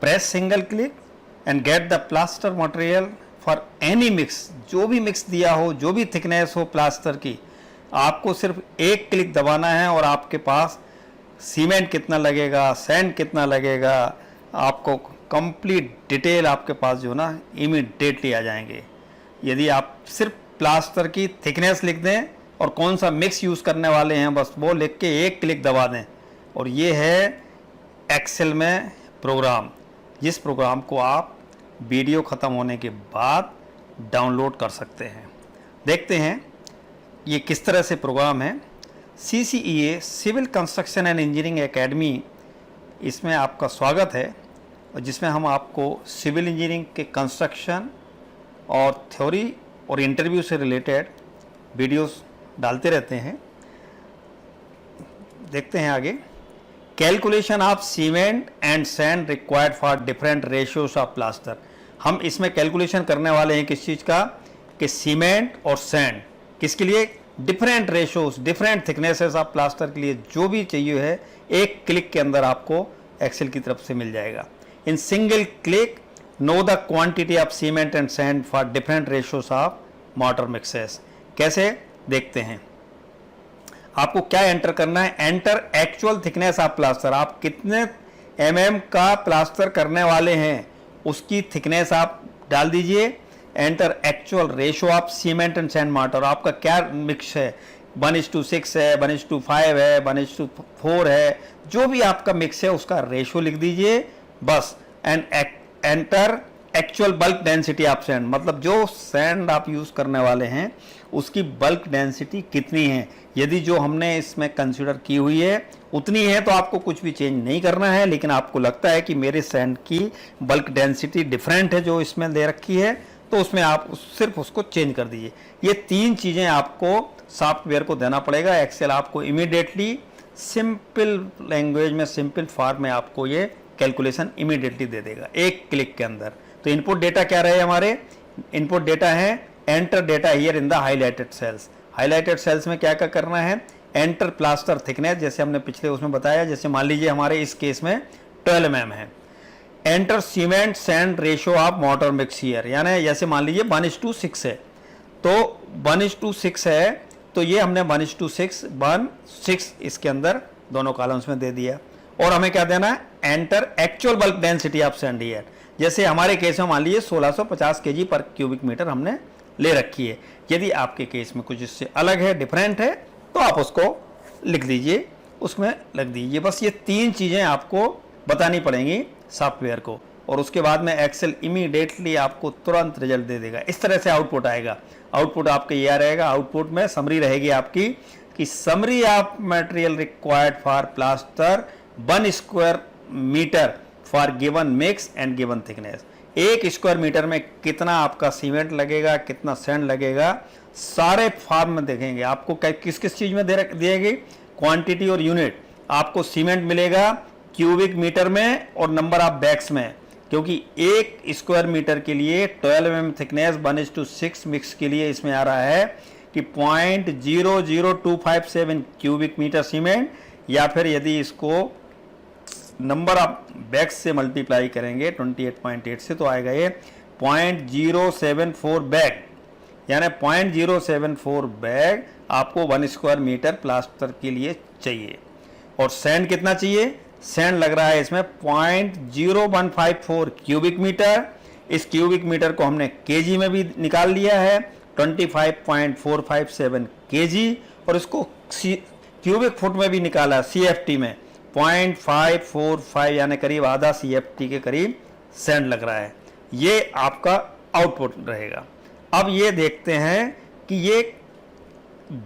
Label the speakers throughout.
Speaker 1: Press single click and get the plaster material for any mix. जो भी mix दिया हो, जो भी थिकनेस हो प्लास्टर की, आपको सिर्फ एक क्लिक दबाना है और आपके पास सीमेंट कितना लगेगा, सैंड कितना लगेगा, आपको कंप्लीट डिटेल आपके पास जो ना इमीडिएटली आ जाएंगे। यदि आप सिर्फ प्लास्टर की थिकनेस लिख दें और कौन सा मिक्स यूज़ करने वाले हैं, बस वो लिख के एक क्लिक दबा दें और ये है एक्सेल में प्रोग्राम, जिस प्रोग्राम को आप वीडियो ख़त्म होने के बाद डाउनलोड कर सकते हैं। देखते हैं ये किस तरह से प्रोग्राम है। CCEA civil construction and engineering academy, इसमें आपका स्वागत है और जिसमें हम आपको सिविल इंजीनियरिंग के कंस्ट्रक्शन और थ्योरी और इंटरव्यू से रिलेटेड वीडियोस डालते रहते हैं। देखते हैं आगे। Calculation of cement and sand required for different ratios of plaster. हम इसमें कैलकुलेशन करने वाले हैं किस चीज़ का, कि सीमेंट और सैंड किसके लिए, different ratios, different thicknesses of plaster के लिए जो भी चाहिए है एक क्लिक के अंदर आपको एक्सेल की तरफ से मिल जाएगा। In single click know the quantity of cement and sand for different ratios of mortar mixes. कैसे देखते हैं। आपको क्या एंटर करना है, enter actual thickness of plaster. आप कितने mm का प्लास्टर करने वाले हैं उसकी थिकनेस आप डाल दीजिए। Enter actual ratio of cement and sand mortar. आपका क्या मिक्स है, 1:6 है, 1:5 है, 1:4 है, जो भी आपका मिक्स है उसका रेशो लिख दीजिए बस। And enter actual bulk density of sand, मतलब जो सैंड आप यूज़ करने वाले हैं उसकी बल्क डेंसिटी कितनी है। यदि जो हमने इसमें कंसीडर की हुई है उतनी है तो आपको कुछ भी चेंज नहीं करना है, लेकिन आपको लगता है कि मेरे सैंड की बल्क डेंसिटी डिफरेंट है जो इसमें दे रखी है, तो उसमें आप सिर्फ उसको चेंज कर दीजिए। ये 3 चीज़ें आपको सॉफ्टवेयर को देना पड़ेगा। एक्सेल आपको इमीडिएटली सिंपल लैंग्वेज में, सिंपल फॉर्म में आपको ये कैलकुलेशन इमीडिएटली दे देगा एक क्लिक के अंदर। तो इनपुट डेटा क्या रहे हमारे, इनपुट डेटा है enter data here in the highlighted cells. Highlighted cells में क्या क्या करना है, एंटर प्लास्टर थिकनेस, जैसे हमने पिछले उसमें बताया, जैसे मान लीजिए हमारे इस केस में 12 mm है। Enter cement sand ratio of mortar mix here, यानी जैसे मान लीजिए 1:6 है, तो 1:6 है तो ये हमने 1:6 इसके अंदर दोनों कॉलम्स में दे दिया। और हमें क्या देना है, enter actual bulk density of sand here. जैसे हमारे केस में मान लीजिए 1650 kg पर क्यूबिक मीटर हमने ले रखी है। यदि आपके केस में कुछ इससे अलग है, डिफरेंट है, तो आप उसको लिख दीजिए, उसमें लिख दीजिए। बस ये 3 चीज़ें आपको बतानी पड़ेंगी सॉफ्टवेयर को, और उसके बाद में एक्सेल इमीडिएटली आपको तुरंत रिजल्ट दे देगा। इस तरह से आउटपुट आएगा। आउटपुट आपके यह रहेगा, आउटपुट में समरी रहेगी आपकी कि summary of material required for plaster 1 square metre for given mix and given thickness. 1 square metre में कितना आपका सीमेंट लगेगा, कितना सैंड लगेगा, सारे फॉर्म में देखेंगे। आपको किस किस चीज़ में दिएगी, क्वांटिटी और यूनिट। आपको सीमेंट मिलेगा क्यूबिक मीटर में और नंबर ऑफ बैग्स में, क्योंकि 1 स्क्वायर मीटर के लिए 12 mm थिकनेस 1:6 मिक्स के लिए इसमें आ रहा है कि 0.00257 क्यूबिक मीटर सीमेंट, या फिर यदि इसको नंबर ऑफ बैग्स से मल्टीप्लाई करेंगे 28.8 से, तो आएगा ये 0.074 बैग, यानी 0.074 बैग आपको 1 स्क्वायर मीटर प्लास्टर के लिए चाहिए। और सैंड कितना चाहिए, सैंड लग रहा है इसमें 0.0154 क्यूबिक मीटर। इस क्यूबिक मीटर को हमने केजी में भी निकाल लिया है, 25.457 केजी, और इसको क्यूबिक फुट में भी निकाला CFT में 0.545, यानी करीब आधा CFT के करीब सैंड लग रहा है। ये आपका आउटपुट रहेगा। अब ये देखते हैं कि ये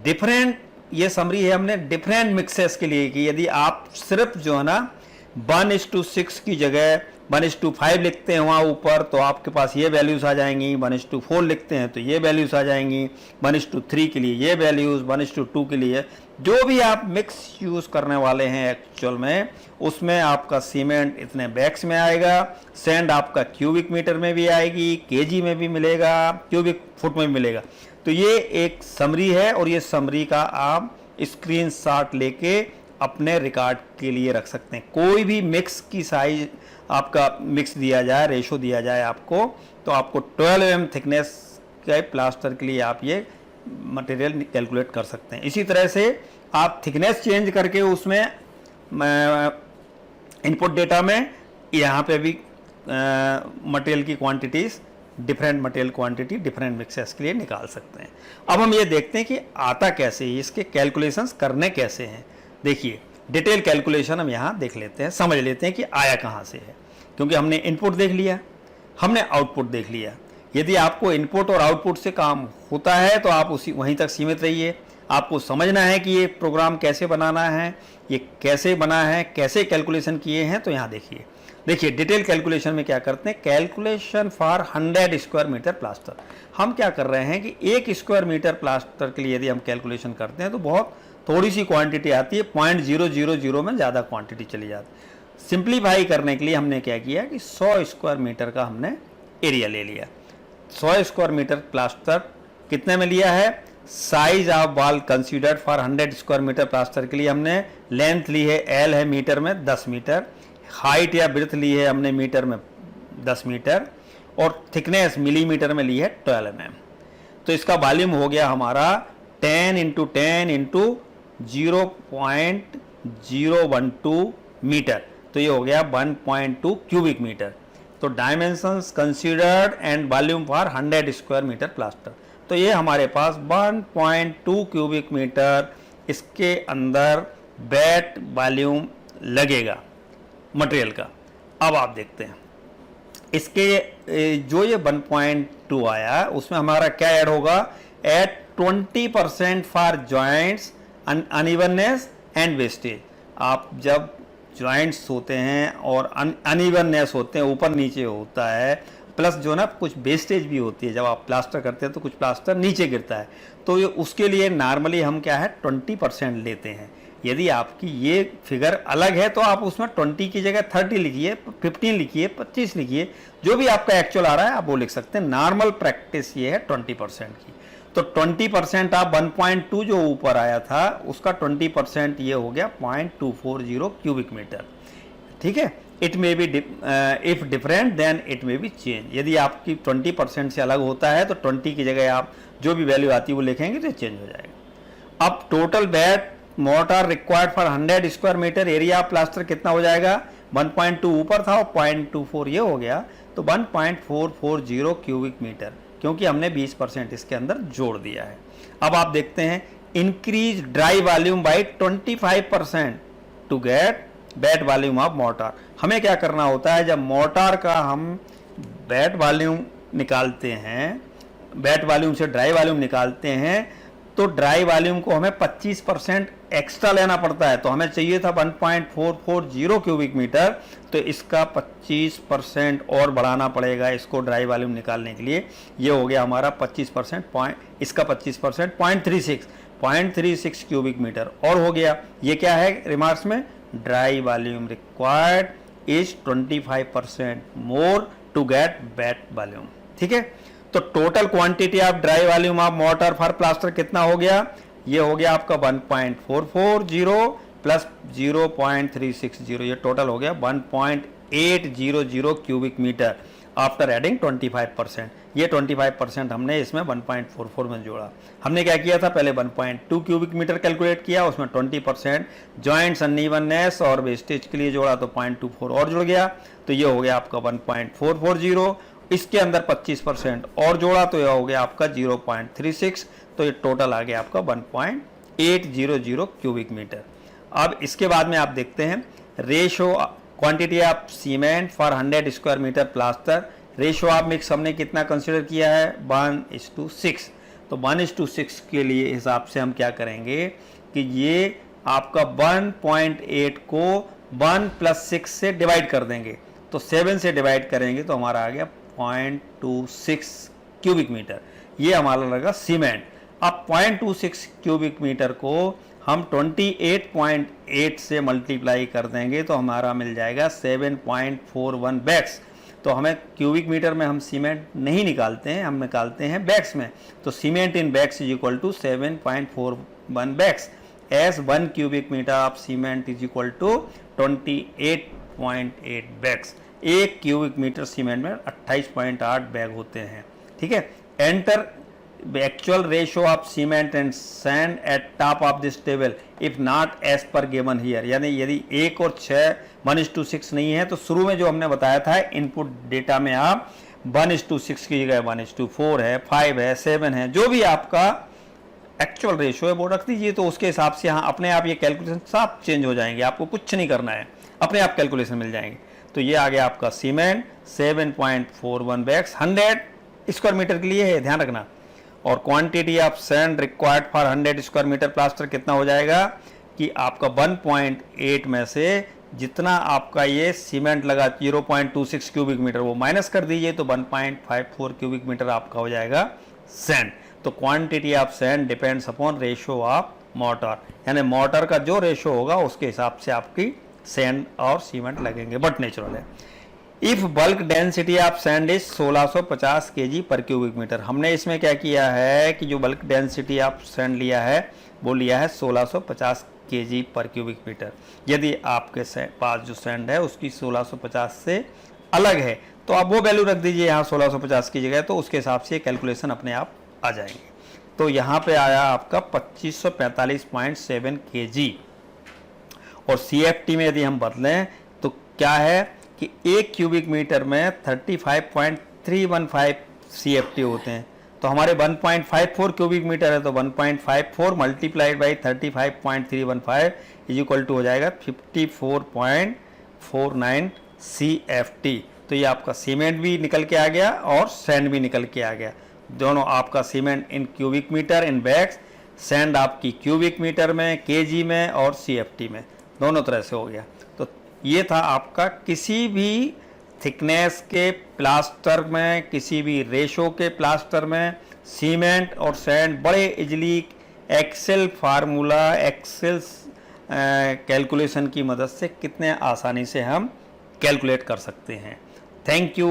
Speaker 1: डिफरेंट, ये समरी है हमने डिफरेंट मिक्सेस के लिए कि यदि आप सिर्फ जो है ना 1:6 की जगह 1:5 लिखते हैं वहाँ ऊपर, तो आपके पास ये वैल्यूज़ आ जाएंगी। 1:4 लिखते हैं तो ये वैल्यूज़ आ जाएंगी। 1:3 के लिए ये वैल्यूज़, 1:2 के लिए जो भी आप मिक्स यूज़ करने वाले हैं एक्चुअल में, उसमें आपका सीमेंट इतने बैग्स में आएगा, सैंड आपका क्यूबिक मीटर में भी आएगी, केजी में भी मिलेगा, क्यूबिक फुट में भी मिलेगा। तो ये एक समरी है और ये समरी का आप स्क्रीनशॉट लेके अपने रिकॉर्ड के लिए रख सकते हैं। कोई भी मिक्स की साइज आपका मिक्स दिया जाए, रेशो दिया जाए आपको, तो आपको 12 mm थिकनेस के प्लास्टर के लिए आप ये मटेरियल कैलकुलेट कर सकते हैं। इसी तरह से आप थिकनेस चेंज करके उसमें इनपुट डेटा में यहाँ पे भी मटेरियल की quantities, different material quantity different mixes के लिए निकाल सकते हैं। अब हम ये देखते हैं कि आता कैसे है, इसके कैलकुलेशंस करने कैसे हैं। देखिए डिटेल कैलकुलेशन हम यहाँ देख लेते हैं, समझ लेते हैं कि आया कहाँ से है। क्योंकि हमने इनपुट देख लिया, हमने आउटपुट देख लिया। यदि आपको इनपुट और आउटपुट से काम होता है तो आप उसी वहीं तक सीमित रहिए। आपको समझना है कि ये प्रोग्राम कैसे बनाना है, ये कैसे बना है, कैसे कैलकुलेशन किए हैं। तो यहाँ देखिए डिटेल कैलकुलेशन में क्या करते हैं, calculation for 100 square metre plaster. हम क्या कर रहे हैं कि 1 स्क्वायर मीटर प्लास्टर के लिए यदि हम कैलकुलेशन करते हैं तो बहुत थोड़ी सी क्वांटिटी आती है, 0.000 में ज़्यादा क्वांटिटी चली जाती है। सिंप्लीफाई करने के लिए हमने क्या किया कि 100 स्क्वायर मीटर का हमने एरिया ले लिया। 100 स्क्वायर मीटर प्लास्टर कितने में लिया है, size of wall considered for 100 square metre plaster के लिए हमने लेंथ ली है, एल है मीटर में 10 मीटर, हाइट या ब्रेथ ली है हमने मीटर में 10 मीटर, और थिकनेस मिलीमीटर में ली है 12 mm। तो इसका वॉल्यूम हो गया हमारा 10 × 10 × 0.012 मीटर। तो ये हो गया 1.2 क्यूबिक मीटर। तो dimensions considered and volume for 100 square metre plaster. तो ये हमारे पास 1.2 क्यूबिक मीटर इसके अंदर वेट वॉल्यूम लगेगा मटेरियल का। अब आप देखते हैं इसके जो ये 1.2 आया उसमें हमारा क्या ऐड होगा, at 20% for joints unevenness and wastage. आप जब जॉइंट्स होते हैं और अनइवननेस होते हैं, ऊपर नीचे होता है, प्लस जो ना कुछ वेस्टेज भी होती है, जब आप प्लास्टर करते हैं तो कुछ प्लास्टर नीचे गिरता है, तो ये उसके लिए नॉर्मली हम क्या है 20% लेते हैं। यदि आपकी ये फिगर अलग है तो आप उसमें 20 की जगह 30 लिखिए, 15 लिखिए, 25 लिखिए, जो भी आपका एक्चुअल आ रहा है आप वो लिख सकते हैं। नॉर्मल प्रैक्टिस ये है 20% की। तो 20% आप 1.2 जो ऊपर आया था उसका 20% ये हो गया 0.240 क्यूबिक मीटर। ठीक है, it may be if different then it may be change. यदि आपकी 20% से अलग होता है तो 20 की जगह आप जो भी वैल्यू आती है वो लिखेंगे तो चेंज हो जाएगा। अब total wet mortar required for 100 square metre area of plaster कितना हो जाएगा, 1.2 ऊपर था और 0.24 ये हो गया, तो 1.440 क्यूबिक मीटर, क्योंकि हमने 20% इसके अंदर जोड़ दिया है। अब आप देखते हैं increase dry volume by 25% to get wet volume of mortar. हमें क्या करना होता है, जब मोटर का हम बैट वॉल्यूम निकालते हैं, बैट वॉल्यूम से ड्राई वॉल्यूम निकालते हैं, तो ड्राई वॉल्यूम को हमें 25% एक्स्ट्रा लेना पड़ता है। तो हमें चाहिए था 1.440 क्यूबिक मीटर, तो इसका 25% और बढ़ाना पड़ेगा इसको ड्राई वॉल्यूम निकालने के लिए। ये हो गया हमारा 25%, इसका 25% 0.36 क्यूबिक मीटर और हो गया। ये क्या है रिमार्क्स में, dry volume required is 25% more to get wet volume. ठीक है, तो total quantity of dry volume of mortar for plaster कितना हो गया, ये हो गया आपका 1.440 प्लस 0.360, ये टोटल हो गया 1.800 क्यूबिक मीटर आफ्टर एडिंग 25%। ये 25% हमने इसमें 1.44 में जोड़ा। हमने क्या किया था, पहले 1.2 क्यूबिक मीटर कैलकुलेट किया, उसमें 20% जॉइंट्स अनइवननेस और वेस्टेज के लिए जोड़ा तो 0.24 और जुड़ गया, तो ये हो गया आपका 1.440। इसके अंदर 25% और जोड़ा तो यह हो गया आपका 0.36, तो ये टोटल आ गया आपका 1.800 क्यूबिक मीटर। अब इसके बाद में आप देखते हैं ratio quantity of cement for 100 square metre plaster. Ratio of mix हमने कितना कंसिडर किया है, 1:6। तो 1:6 के लिए हिसाब से हम क्या करेंगे कि ये आपका 1.8 को 1 + 6 से डिवाइड कर देंगे, तो 7 से डिवाइड करेंगे तो हमारा आ गया 0.26 क्यूबिक मीटर। ये हमारा लगा सीमेंट। अब 0.26 क्यूबिक मीटर को हम 28.8 से मल्टीप्लाई कर देंगे तो हमारा मिल जाएगा 7.41 बैग्स। तो हमें क्यूबिक मीटर में हम सीमेंट नहीं निकालते हैं, हम निकालते हैं बैग्स में। तो cement in bags is equal to 7.41 bags. As 1 cubic metre of cement is equal to 28.8 bags. 1 cubic metre cement में 28.8 बैग होते हैं। ठीक है, enter actual ratio of cement and sand at top of this table if not as per given here। यानी यदि 1 और 6 1:6 नहीं है तो शुरू में जो हमने बताया था इनपुट डेटा में आप 1:6 की जगह 1:4 है, 5 है, 7 है, जो भी आपका एक्चुअल रेशियो है वो रख दीजिए। तो उसके हिसाब से यहाँ अपने आप ये कैलकुलेशन सब चेंज हो जाएंगे, आपको कुछ नहीं करना है, अपने आप कैलकुलेशन मिल जाएंगे। तो ये आ गया आपका सीमेंट 7.41 बैग्स 100 स्क्वायर मीटर के लिए है, ध्यान रखना। और quantity of sand required for 100 square metre plaster कितना हो जाएगा कि आपका 1.8 में से जितना आपका ये सीमेंट लगा 0.26 क्यूबिक मीटर वो माइनस कर दीजिए तो 1.54 क्यूबिक मीटर आपका हो जाएगा सैंड। तो quantity of sand depends upon ratio of motor, यानी मोटर का जो रेशियो होगा उसके हिसाब से आपकी सैंड और सीमेंट लगेंगे, बट नेचुरल है। If bulk density of sand is 1650 kg पर क्यूबिक मीटर, हमने इसमें क्या किया है कि जो बल्क डेंसिटी ऑफ सैंड लिया है वो लिया है 1650 kg पर क्यूबिक मीटर। यदि आपके पास जो सैंड है उसकी 1650 से अलग है तो आप वो वैल्यू रख दीजिए यहाँ 1650 की जगह, तो उसके हिसाब से कैलकुलेशन अपने आप आ जाएंगे। तो यहाँ पे आया आपका 2545.7 kg। और CFT में यदि हम बदलें तो क्या है कि 1 क्यूबिक मीटर में 35.315 CFT होते हैं। तो हमारे 1.54 क्यूबिक मीटर है तो 1.54 multiplied by 35.315 is equal to हो जाएगा 54.49 CFT। तो ये आपका सीमेंट भी निकल के आ गया और सैंड भी निकल के आ गया। दोनों आपका cement in cubic metre in bags, sand आपकी क्यूबिक मीटर में, केजी में और CFT में, दोनों तरह से हो गया। तो ये था आपका किसी भी थिकनेस के प्लास्टर में, किसी भी रेशो के प्लास्टर में सीमेंट और सैंड बड़े easily Excel formula, Excel calculation की मदद से कितने आसानी से हम कैलकुलेट कर सकते हैं। Thank you.